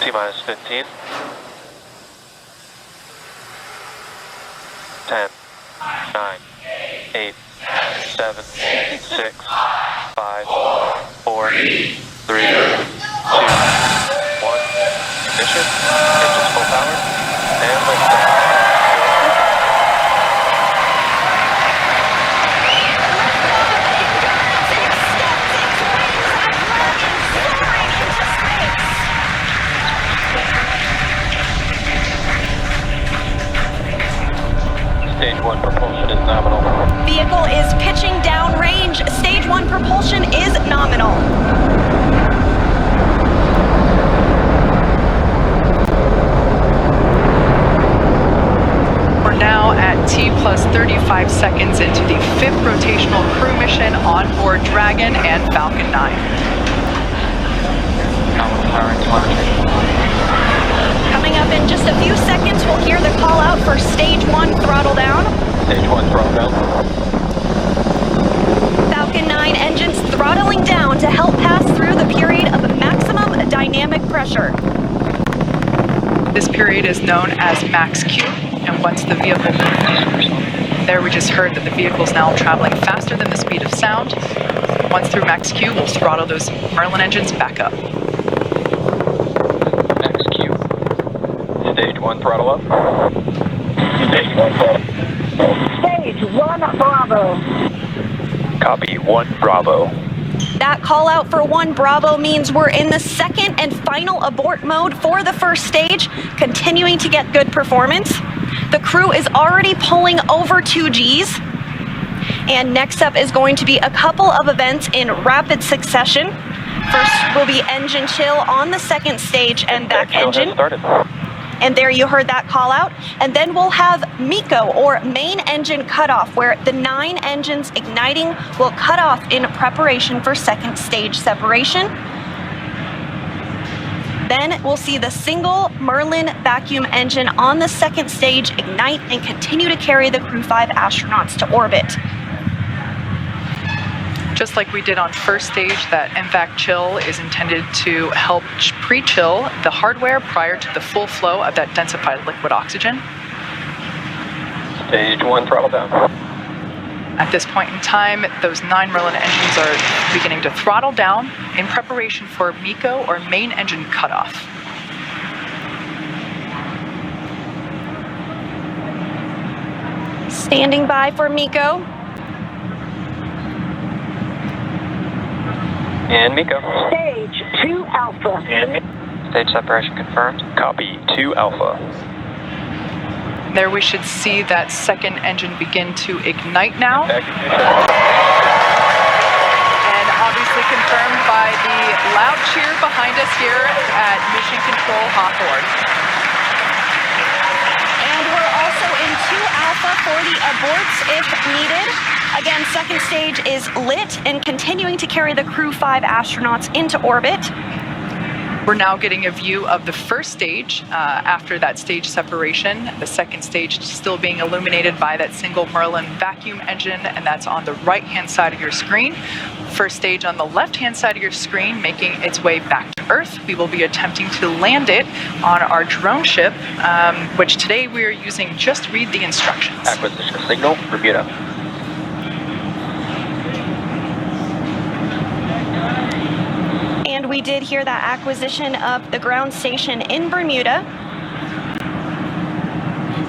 T-minus 15. 10, 9, 8, 7, 6, 5, 4, 3, 2, 1. Ignition. Engines full power. And liftoff. Stage 1 propulsion is nominal. Vehicle is pitching downrange. Stage 1 propulsion is nominal. We're now at T plus 35 seconds into the 5th rotational crew mission on board Dragon and Falcon 9. Coming up in just a few seconds, we'll hear the call out for Stage 1 throttle down. Stage 1 throttle down. Falcon 9 engines throttling down to help pass through the period of maximum dynamic pressure. This period is known as max Q, and once the vehicle... There we just heard that the vehicle is now traveling faster than the speed of sound. Once through max Q, we'll throttle those Merlin engines back up. Max Q. Stage 1 throttle up. Stage 1 throttle. Stage 1 Bravo. Copy 1 Bravo. That call out for 1 Bravo means we're in the second and final abort mode for the first stage, continuing to get good performance. The crew is already pulling over 2 Gs. And next up is going to be a couple of events in rapid succession. First will be engine chill on the second stage and back engine. And there you heard that call out. And then we'll have MECO, or main engine cutoff, where the 9 engines igniting will cut off in preparation for second stage separation. Then we'll see the single Merlin vacuum engine on the second stage ignite and continue to carry the Crew 5 astronauts to orbit. Just like we did on first stage, that MVAC chill is intended to help pre-chill the hardware prior to the full flow of that densified liquid oxygen. Stage 1 throttle down. At this point in time, those 9 Merlin engines are beginning to throttle down in preparation for MECO, or main engine cutoff. Standing by for MECO. And MECO. Stage 2 Alpha. And stage separation confirmed. Copy 2 Alpha. There we should see that second engine begin to ignite now. And obviously confirmed by the loud cheer behind us here at Mission Control Hawthorne. And we're also in 2 Alpha for the aborts if needed. Again, second stage is lit and continuing to carry the Crew 5 astronauts into orbit. We're now getting a view of the first stage after that stage separation. The second stage still being illuminated by that single Merlin vacuum engine, and that's on the right-hand side of your screen. First stage on the left-hand side of your screen making its way back to Earth. We will be attempting to land it on our drone ship, which today we are using Just Read the Instructions. Acquisition signal, Bermuda. And we did hear that acquisition of the ground station in Bermuda.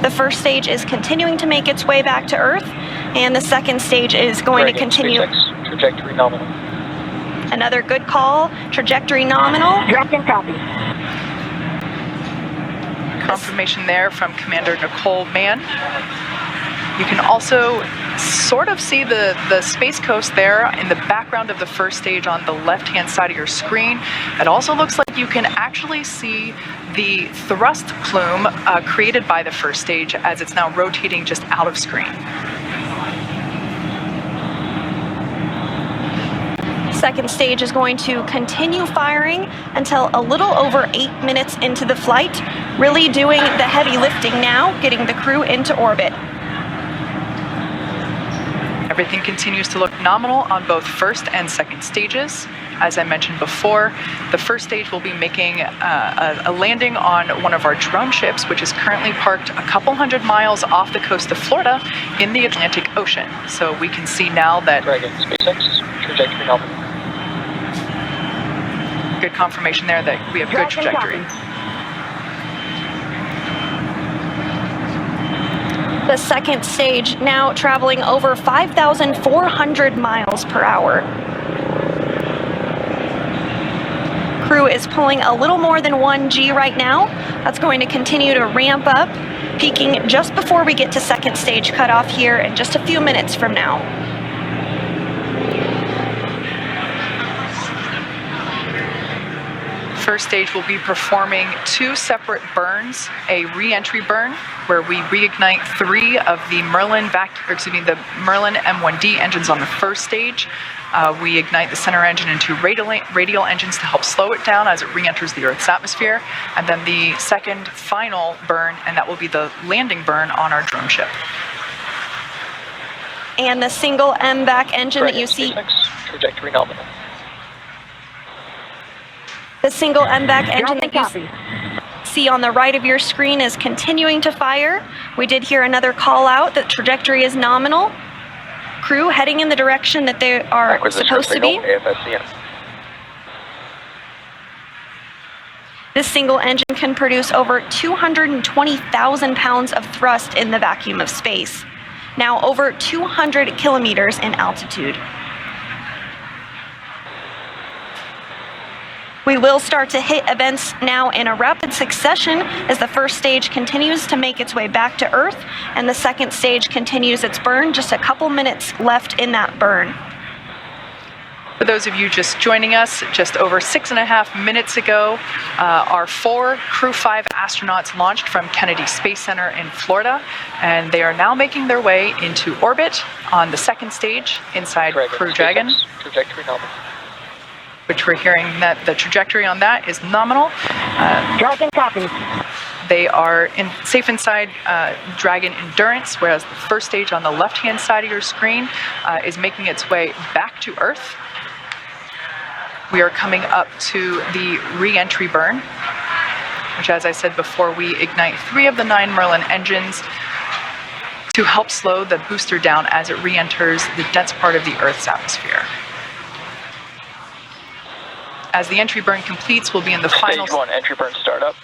The first stage is continuing to make its way back to Earth, and the second stage is going to continue. SpaceX, trajectory nominal. Another good call, trajectory nominal. Dragon copy. Confirmation there from Commander Nicole Mann. You can also sort of see the Space Coast there in the background of the first stage on the left-hand side of your screen. It also looks like you can actually see the thrust plume created by the first stage as it's now rotating just out of screen. Second stage is going to continue firing until a little over 8 minutes into the flight, really doing the heavy lifting now, getting the crew into orbit. Everything continues to look nominal on both first and second stages. As I mentioned before, the first stage will be making a landing on one of our drone ships, which is currently parked a couple hundred miles off the coast of Florida in the Atlantic Ocean. So we can see now that... Dragon, SpaceX, trajectory nominal. Good confirmation there that we have good trajectory. The second stage now traveling over 5,400 miles per hour. Crew is pulling a little more than 1G right now. That's going to continue to ramp up, peaking just before we get to second stage cutoff here in just a few minutes from now. First stage will be performing two separate burns, a re-entry burn where we reignite three of the Merlin M1D engines on the first stage. We ignite the center engine and two radial engines to help slow it down as it re-enters the Earth's atmosphere. And then the second final burn, and that will be the landing burn on our drone ship. And the single MVAC engine that you see... Trajectory nominal. The single MVAC engine that you see on the right of your screen is continuing to fire. We did hear another call out that trajectory is nominal. Crew heading in the direction that they are supposed to be. AFSCM. This single engine can produce over 220,000 pounds of thrust in the vacuum of space. Now over 200 kilometers in altitude. We will start to hit events now in a rapid succession as the first stage continues to make its way back to Earth and the second stage continues its burn. Just a couple minutes left in that burn. For those of you just joining us, just over 6.5 minutes ago, our 4 Crew 5 astronauts launched from Kennedy Space Center in Florida, and they are now making their way into orbit on the second stage inside Crew Dragon. Trajectory nominal. Which we're hearing that the trajectory on that is nominal. Dragon copy. They are safe inside Dragon Endurance, whereas the first stage on the left-hand side of your screen is making its way back to Earth. We are coming up to the re-entry burn, which, as I said before, we ignite 3 of the 9 Merlin engines to help slow the booster down as it re-enters the dense part of the Earth's atmosphere. As the entry burn completes, we'll be in the final... Stage 1, entry burn startup.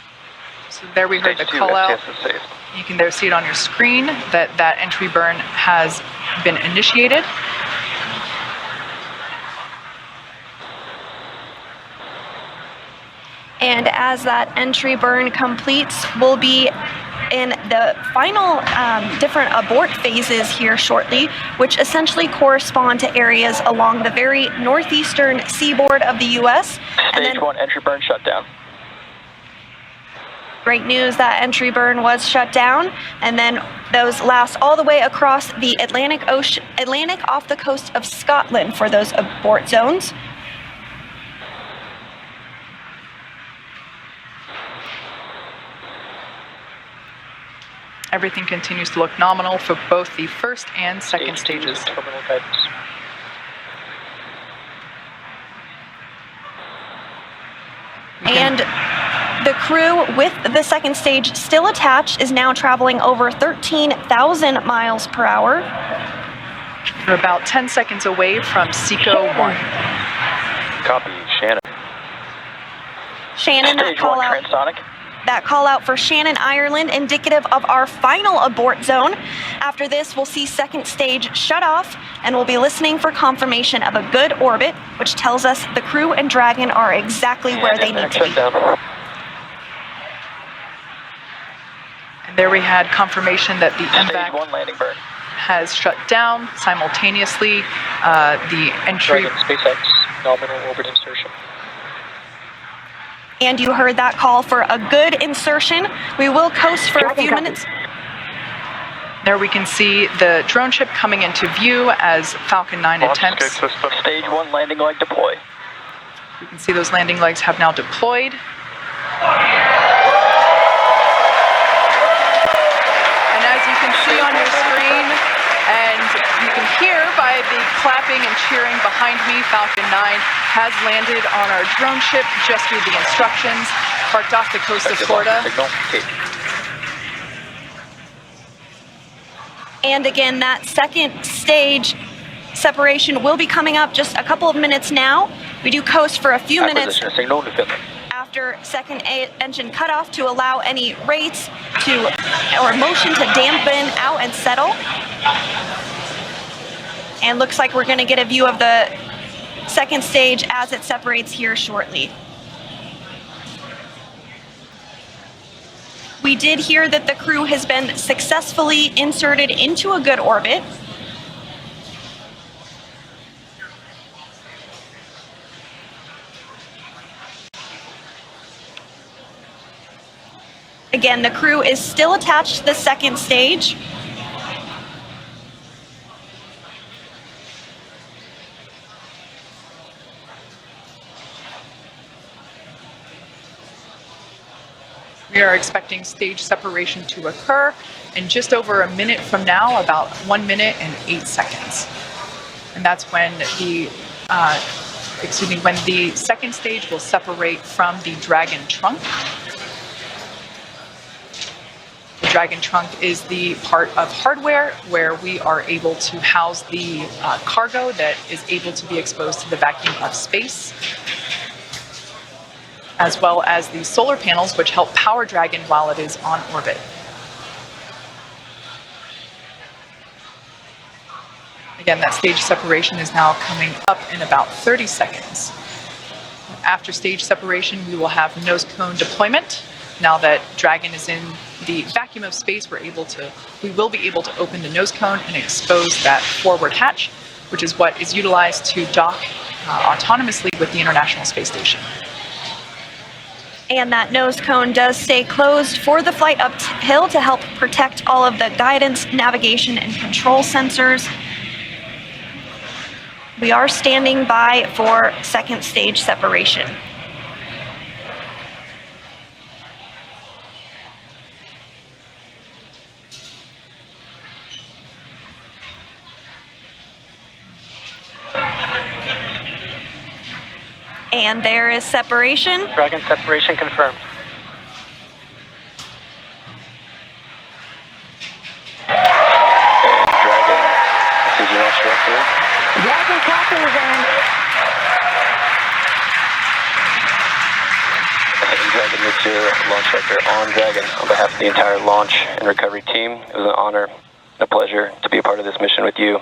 So there we heard the call out. You can there see it on your screen that entry burn has been initiated. And as that entry burn completes, we'll be in the final different abort phases here shortly, which essentially correspond to areas along the very northeastern seaboard of the U.S. Stage 1, entry burn shutdown. Great news, that entry burn was shut down, and then those last all the way across the Atlantic off the coast of Scotland for those abort zones. Everything continues to look nominal for both the first and second stages. Terminal guidance. And the crew with the second stage still attached is now traveling over 13,000 miles per hour. We're about 10 seconds away from SECO 1. Copy, Shannon. Shannon, Stage 1, transonic. That call out for Shannon, Ireland, indicative of our final abort zone. After this, we'll see second stage shut off, and we'll be listening for confirmation of a good orbit, which tells us the crew and Dragon are exactly where they need to be. And there we had confirmation that the Stage MVAC 1 landing burn. has shut down simultaneously. The entry... Dragon, SpaceX, nominal orbit insertion. And you heard that call for a good insertion. We will coast for a few minutes. There we can see the drone ship coming into view as Falcon 9 attempts. Stage 1 landing leg deploy. You can see those landing legs have now deployed. And as you can see on your screen, and you can hear by by the clapping and cheering behind me, Falcon 9 has landed on our drone ship just through the instructions, parked off the coast of Florida. And again, that second stage separation will be coming up just a couple of minutes now. We do coast for a few minutes after second engine cutoff to allow any rates or motion to dampen out and settle. And looks like we're going to get a view of the second stage as it separates here shortly. We did hear that the crew has been successfully inserted into a good orbit. Again, the crew is still attached to the second stage. We are expecting stage separation to occur in just over a minute from now, about 1 minute and 8 seconds. And that's when when the second stage will separate from the Dragon trunk. The Dragon trunk is the part of hardware where we are able to house the cargo that is able to be exposed to the vacuum of space, as well as the solar panels which help power Dragon while it is on orbit. Again, that stage separation is now coming up in about 30 seconds. After stage separation, we will have nose cone deployment. Now that Dragon is in the vacuum of space, we will be able to open the nose cone and expose that forward hatch, which is what is utilized to dock autonomously with the International Space Station. And that nose cone does stay closed for the flight uphill to help protect all of the guidance, navigation, and control sensors. We are standing by for second stage separation. And there is separation. Dragon separation confirmed. And Dragon, this is your launch director. Dragon Captain is in. And Dragon, this is your launch director on Dragon. On behalf of the entire launch and recovery team, it was an honor, a pleasure to be a part of this mission with you.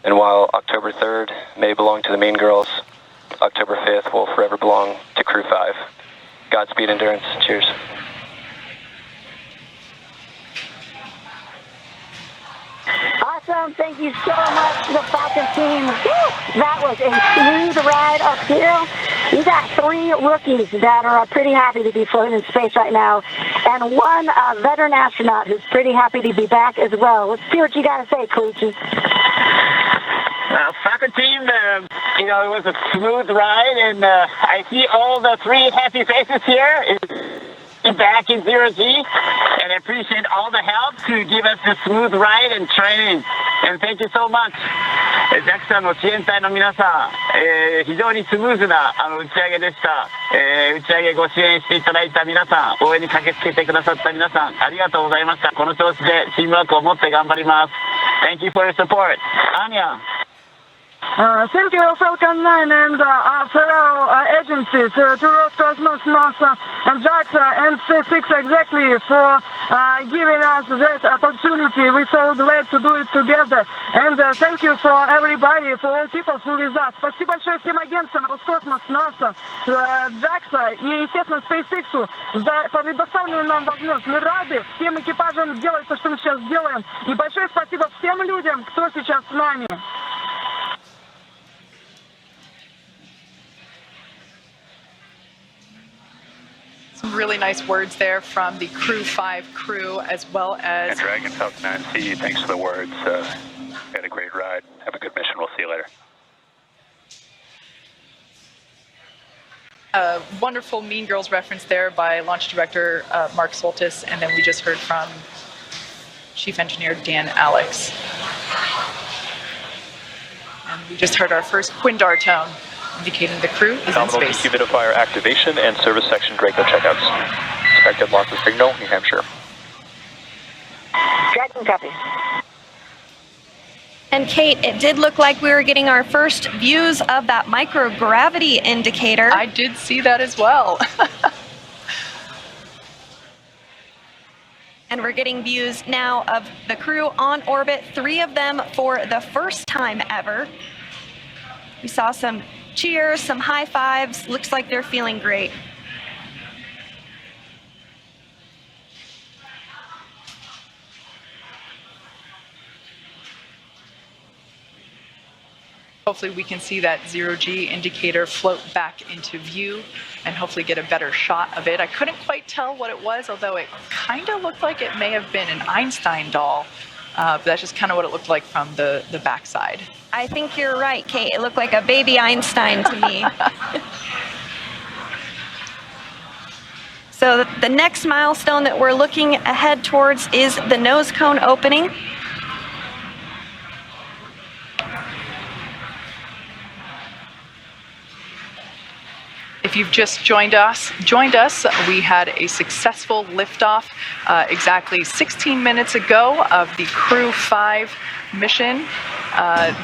And while October 3rd may belong to the Mean Girls, October 5th will forever belong to Crew 5. Godspeed, Endurance. Cheers. Awesome. Thank you so much to the Falcon team. Woo! That was a smooth ride uphill. You got 3 rookies that are pretty happy to be floating in space right now, and 1 veteran astronaut who's pretty happy to be back as well. Let's see what you got to say, Koichi. Falcon team, it was a smooth ride, and I see all the 3 happy faces here back in 0G, and I appreciate all the help to give us the smooth ride and training, and thank you so much. JAXA の支援隊の皆さん、非常にスムーズな打ち上げでした。打ち上げご支援していただいた皆さん、応援に駆けつけてくださった皆さん、ありがとうございました。この調子でチームワークを持って頑張ります。Thank you for your support. Anya. Thank you, Falcon 9 and fellow agencies, to Roscosmos, NASA, and JAXA, and SpaceX exactly for giving us that opportunity. We're so glad to do it together. And thank you for everybody, for all people who with us. Спасибо большое всем агентствам Роскосмос, NASA, JAXA и, естественно, SpaceX за предоставленную нам возможность. Мы рады всем экипажам делать то, что мы сейчас делаем. И большое спасибо всем людям, кто сейчас с нами. Some really nice words there from the Crew 5 crew, as well as... And Dragon, Falcon 9, see you. Thanks for the words. Had a great ride. Have a good mission. We'll see you later. A wonderful Mean Girls reference there by Launch Director Mark Soltis, and then we just heard from Chief Engineer Dan Alex. We just heard our first Quindar tone, indicating the crew is in Nominal space. dehumidifier activation and service section Draco checkouts. Expected loss of signal, New Hampshire. Dragon copy. And Kate, it did look like we were getting our first views of that microgravity indicator. I did see that as well. And we're getting views now of the crew on orbit, 3 of them for the first time ever. We saw some cheers, some high fives. Looks like they're feeling great. Hopefully we can see that 0G indicator float back into view and hopefully get a better shot of it. I couldn't quite tell what it was, although it kind of looked like it may have been an Einstein doll. But that's just kind of what it looked like from the backside. I think you're right, Kate. It looked like a baby Einstein to me. So the next milestone that we're looking ahead towards is the nose cone opening. If you've just joined us, we had a successful liftoff exactly 16 minutes ago of the Crew 5 mission.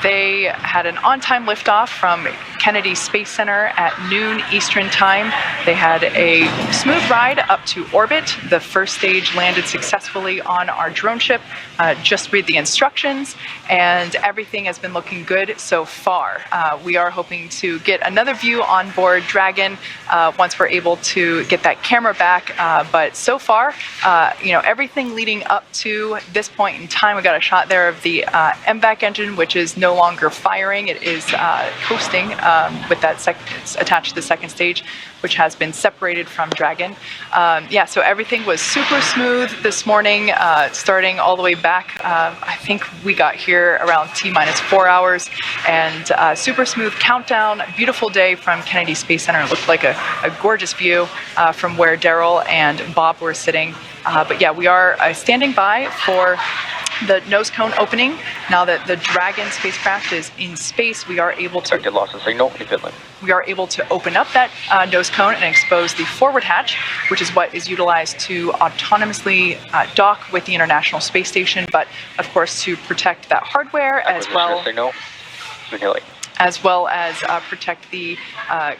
They had an on-time liftoff from Kennedy Space Center at noon Eastern Time. They had a smooth ride up to orbit. The first stage landed successfully on our drone ship. Just read the instructions, and everything has been looking good so far. We are hoping to get another view on board Dragon once we're able to get that camera back. But so far, everything leading up to this point in time, we got a shot there of the MVAC engine, which is no longer firing. It is coasting with that it's attached to the second stage, which has been separated from Dragon. So everything was super smooth this morning, starting all the way back. I think we got here around T-4 hours, and super smooth countdown. Beautiful day from Kennedy Space Center. It looked like a gorgeous view from where Daryl and Bob were sitting. But yeah, we are standing by for the nose cone opening. Now that the Dragon spacecraft is in space, we are able to Expected loss of signal, New Finland. We are able to open up that nose cone and expose the forward hatch, which is what is utilized to autonomously dock with the International Space Station, but of course to protect that hardware as well. Signal, Manila. As well as protect the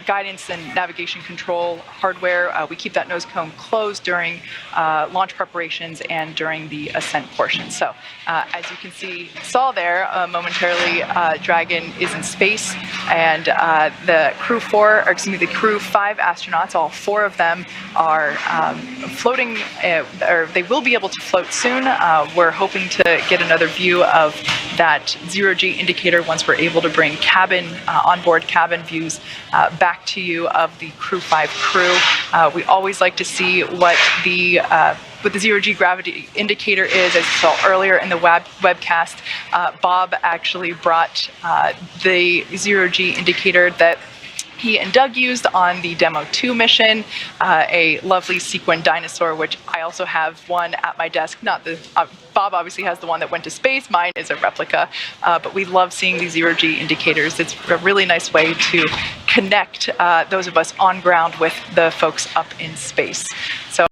guidance and navigation control hardware. We keep that nose cone closed during launch preparations and during the ascent portion. So as you can saw there momentarily, Dragon is in space, and the Crew 5 astronauts, all 4 of them are floating, or they will be able to float soon. We're hoping to get another view of that 0G indicator once we're able to bring onboard cabin views back to you of the Crew 5 crew. We always like to see what the 0G gravity indicator is. As you saw earlier in the webcast, Bob actually brought the 0G indicator that he and Doug used on the Demo 2 mission, a lovely sequin dinosaur, which I also have one at my desk. Bob obviously has the one that went to space. Mine is a replica, but we love seeing these 0G indicators. It's a really nice way to connect those of us on ground with the folks up in space. So